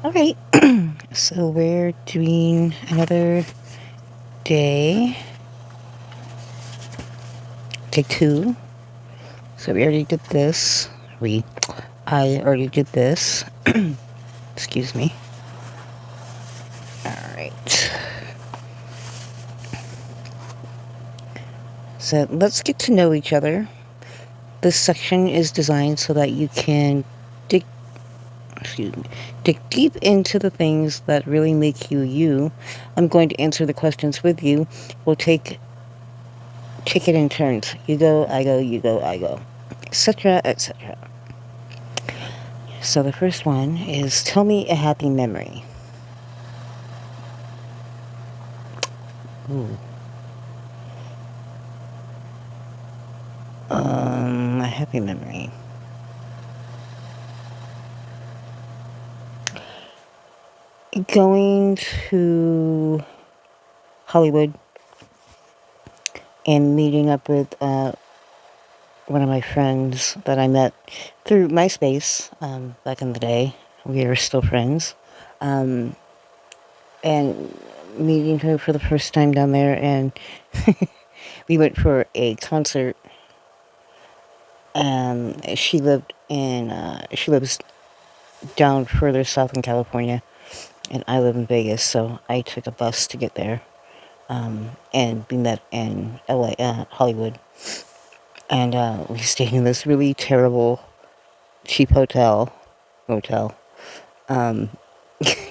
Alright, so we're doing another day. Take two. So we already did this. I already did this. Excuse me. Alright. So let's get to know each other. This section is designed so that you can dig dig deep into the things that really make you you. I'm going to answer the questions with you. We'll take it in turns. You go, I go, you go, I go, etc., etc. So the first one is, tell me a happy memory. Ooh. A happy memory. Going to Hollywood and meeting up with one of my friends that I met through MySpace back in the day. We are still friends. And meeting her for the first time down there, and we went for a concert. She lives down further south in California, and I live in Vegas, so I took a bus to get there. And we met in Hollywood, and we stayed in this really terrible, cheap motel.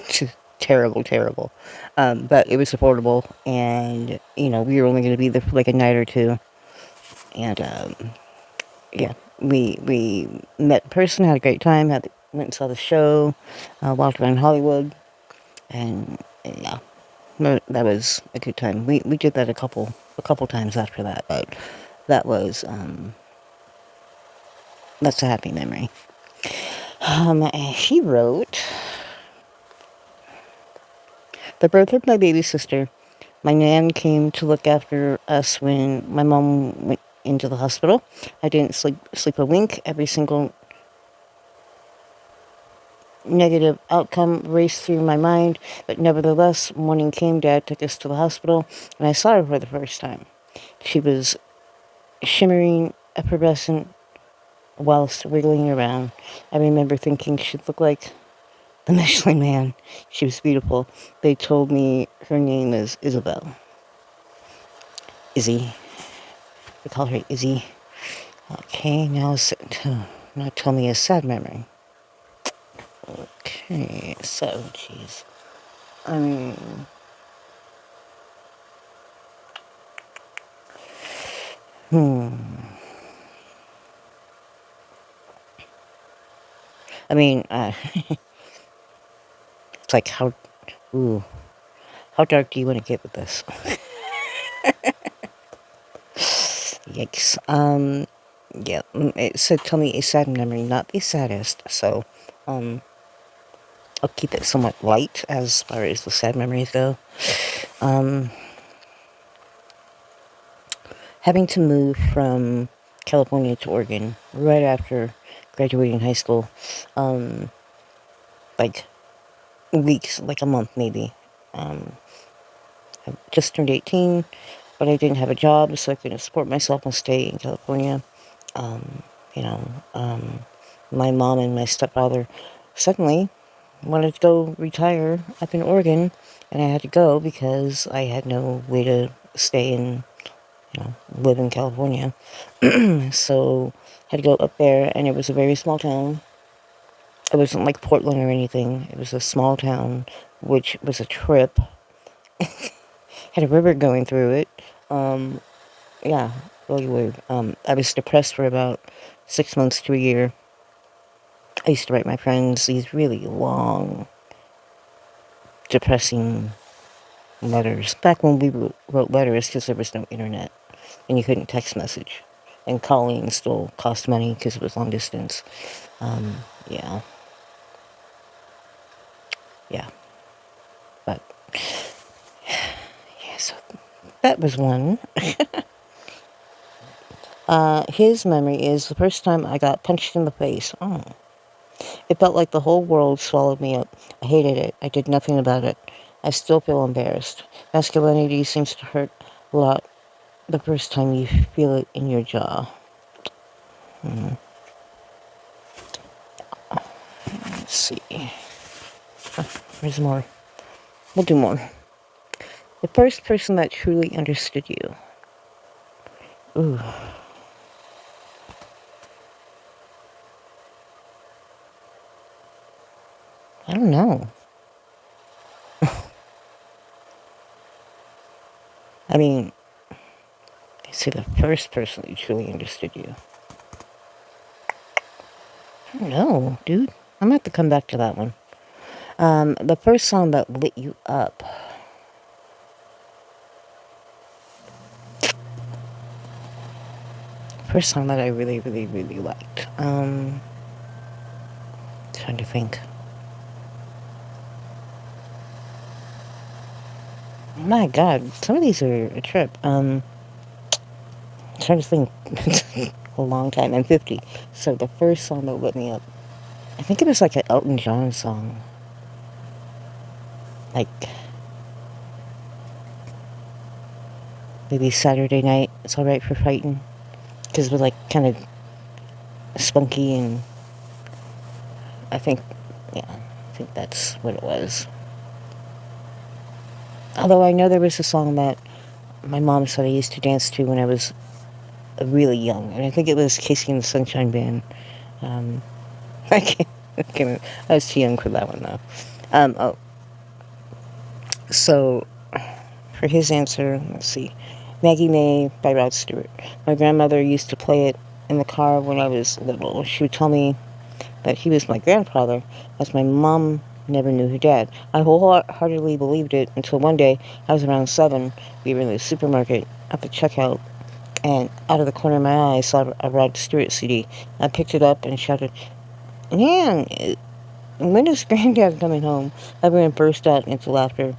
Just terrible. But it was affordable, and we were only going to be there for like a night or two, and yeah, we met in person, had a great time, went and saw the show, walked around Hollywood, and yeah, that was a good time. We did that a couple times after that, but that was that's a happy memory. She wrote, the birth of my baby sister. My nan came to look after us when my mom went into the hospital. I didn't sleep a wink. Every single negative outcome raced through my mind, but nevertheless, morning came, Dad took us to the hospital, and I saw her for the first time. She was shimmering, effervescent, whilst wiggling around. I remember thinking she'd look like the Michelin Man. She was beautiful. They told me her name is Isabel. Izzy. We call her Izzy. Okay, now tell me a sad memory. Okay, so, jeez. I mean, it's like how dark do you want to get with this? Yikes. Yeah, it said tell me a sad memory, not the saddest, so, I'll keep it somewhat light as far as the sad memories go. Having to move from California to Oregon right after graduating high school, like weeks, like a month maybe. I just turned 18, but I didn't have a job, so I couldn't support myself and stay in California. My mom and my stepfather suddenly wanted to go retire up in Oregon, and I had to go because I had no way to stay and live in California. So had to go up there, and it was a very small town. It wasn't like Portland or anything. It was a small town, which was a trip. Had a river going through it. Yeah, really weird. I was depressed for about 6 months to a year. I used to write my friends these really long, depressing letters. Back when we wrote letters because there was no internet and you couldn't text message. And calling still cost money because it was long distance. Yeah. Yeah. But, yeah, so that was one. His memory is the first time I got punched in the face. Oh. It felt like the whole world swallowed me up. I hated it. I did nothing about it. I still feel embarrassed. Masculinity seems to hurt a lot the first time you feel it in your jaw. Let's see. There's more. We'll do more. The first person that truly understood you. Ooh. I don't know. I mean, I say the first person that truly understood you. I don't know, dude. I'm gonna have to come back to that one. The first song that lit you up. First song that I really, really, really liked. Trying to think. My God, some of these are a trip. Trying to think. A long time. I'm 50. So the first song that lit me up, I think it was like an Elton John song. Like, maybe Saturday Night, It's Alright for Fighting. Because it was like kind of spunky, and I think, yeah, I think that's what it was. Although I know there was a song that my mom said I used to dance to when I was really young, and I think it was Casey and the Sunshine Band. I I was too young for that one though. Oh, so for his answer, let's see, Maggie May by Rod Stewart. My grandmother used to play it in the car when I was little. She would tell me that he was my grandfather, as my mom never knew her dad. I wholeheartedly believed it until one day, I was around 7, we were in the supermarket at the checkout, and out of the corner of my eye I saw a Rod Stewart CD. I picked it up and shouted, "Man, when is Granddad coming home?" Everyone burst out into laughter.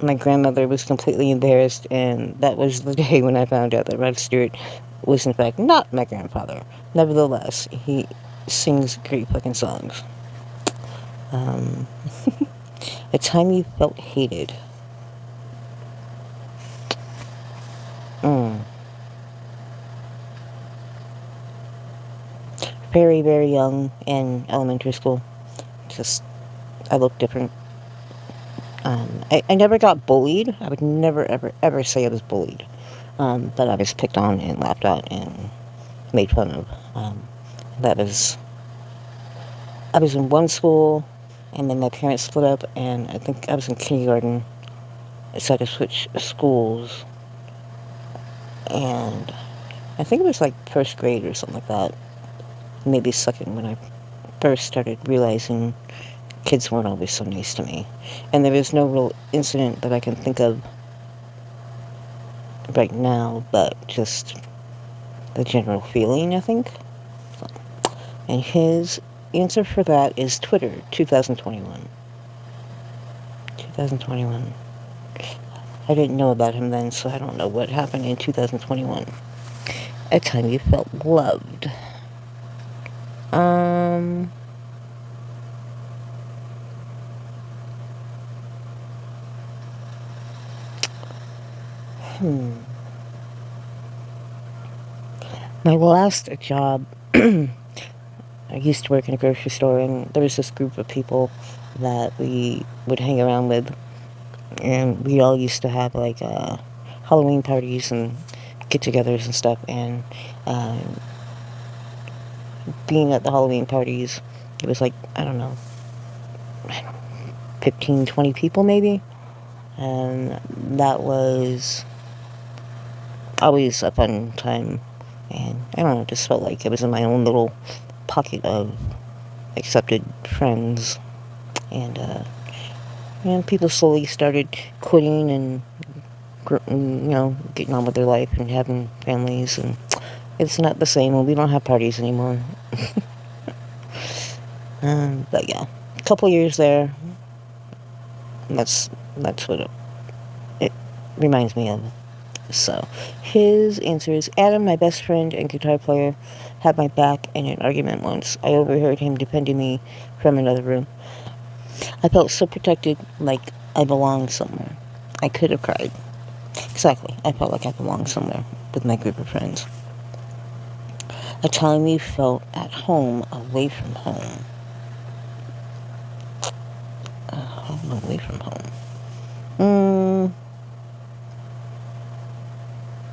My grandmother was completely embarrassed, and that was the day when I found out that Rod Stewart was in fact not my grandfather. Nevertheless, he sings great fucking songs. A time you felt hated. Very, very young in elementary school. Just, I looked different. I never got bullied. I would never, ever, ever say I was bullied. But I was picked on and laughed at and made fun of. That was, I was in one school, and then my parents split up, and I think I was in kindergarten. So I had to switch schools, and I think it was like first grade or something like that. Maybe second, when I first started realizing kids weren't always so nice to me. And there is no real incident that I can think of right now, but just the general feeling, I think. And his answer for that is Twitter, 2021. 2021. I didn't know about him then, so I don't know what happened in 2021. A time you felt loved. My last job, I used to work in a grocery store, and there was this group of people that we would hang around with, and we all used to have like Halloween parties and get-togethers and stuff, and being at the Halloween parties, it was like, I don't know, 15, 20 people maybe, and that was always a fun time, and I don't know, it just felt like it was in my own little pocket of accepted friends, and people slowly started quitting and getting on with their life and having families, and it's not the same when we don't have parties anymore. But yeah, a couple years there. That's what it reminds me of. So, his answer is Adam, my best friend and guitar player, had my back in an argument once. I overheard him defending me from another room. I felt so protected, like I belonged somewhere. I could have cried. Exactly. I felt like I belonged somewhere with my group of friends. A time you felt at home away from home. Home away from home.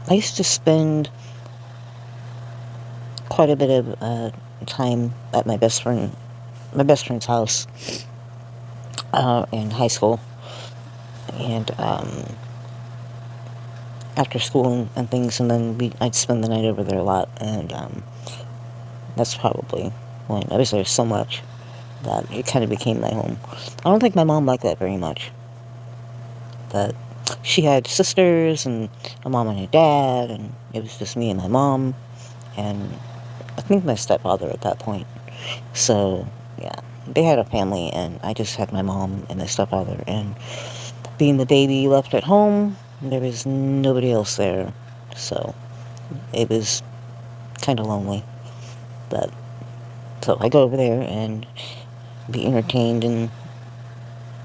I used to spend quite a bit of time at my best friend's house in high school, and after school and things, and then I'd spend the night over there a lot, and that's probably when I was there so much that it kind of became my home. I don't think my mom liked that very much. That she had sisters and a mom and a dad, and it was just me and my mom, and I think my stepfather at that point. So, yeah, they had a family, and I just had my mom and my stepfather, and being the baby left at home, there was nobody else there, so it was kind of lonely. But so I go over there and be entertained, and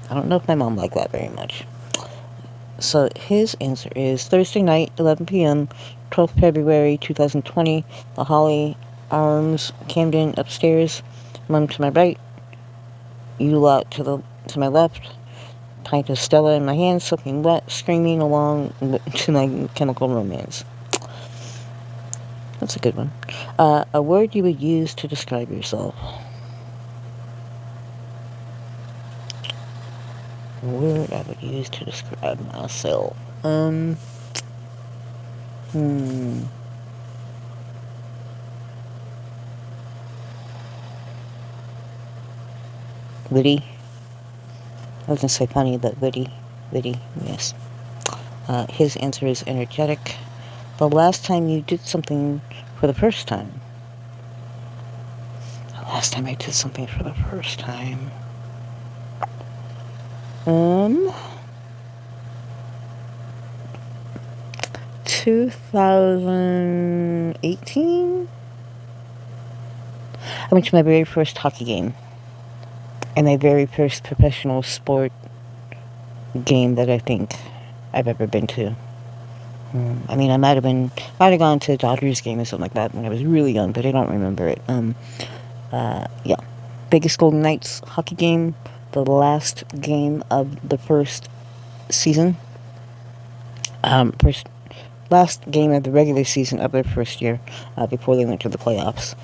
I don't know if my mom liked that very much. So his answer is Thursday night, 11 p.m., 12th February 2020, the Holly Arms, Camden, upstairs, mom to my right, you lot to my left, pint of Stella in my hand, soaking wet, screaming along to my Chemical Romance. That's a good one. A word you would use to describe yourself. A word I would use to describe myself. Witty. I was going to say funny, but witty. Witty, yes. His answer is energetic. The last time you did something for the first time. The last time I did something for the first time. 2018? I went to my very first hockey game. And my very first professional sport game that I think I've ever been to. I mean, I might have gone to a Dodgers game or something like that when I was really young, but I don't remember it. Yeah. Vegas Golden Knights hockey game, the last game of the first season. Last game of the regular season of their first year, before they went to the playoffs.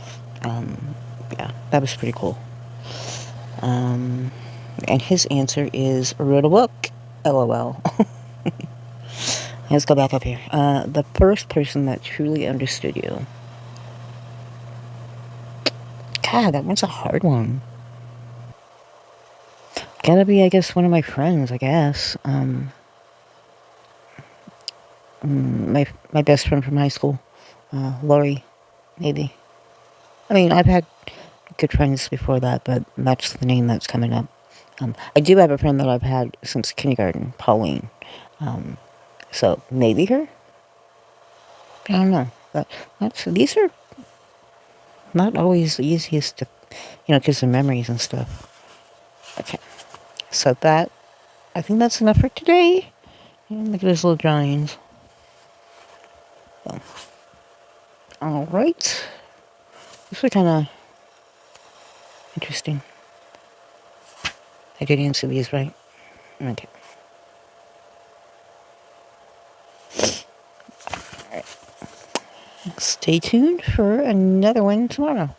Yeah, that was pretty cool. And his answer is wrote a book. LOL. Let's go back up here. The first person that truly understood you. God, that one's a hard one. Gotta be, I guess, one of my friends, I guess. My best friend from high school. Lori, maybe. I mean, I've had good friends before that, but that's the name that's coming up. I do have a friend that I've had since kindergarten, Pauline. So maybe her? I don't know. But these are not always the easiest to, because of memories and stuff. Okay. So I think that's enough for today. And look at those little drawings. So, alright. This was kind of interesting. I did answer these right. Okay. Alright. Stay tuned for another one tomorrow.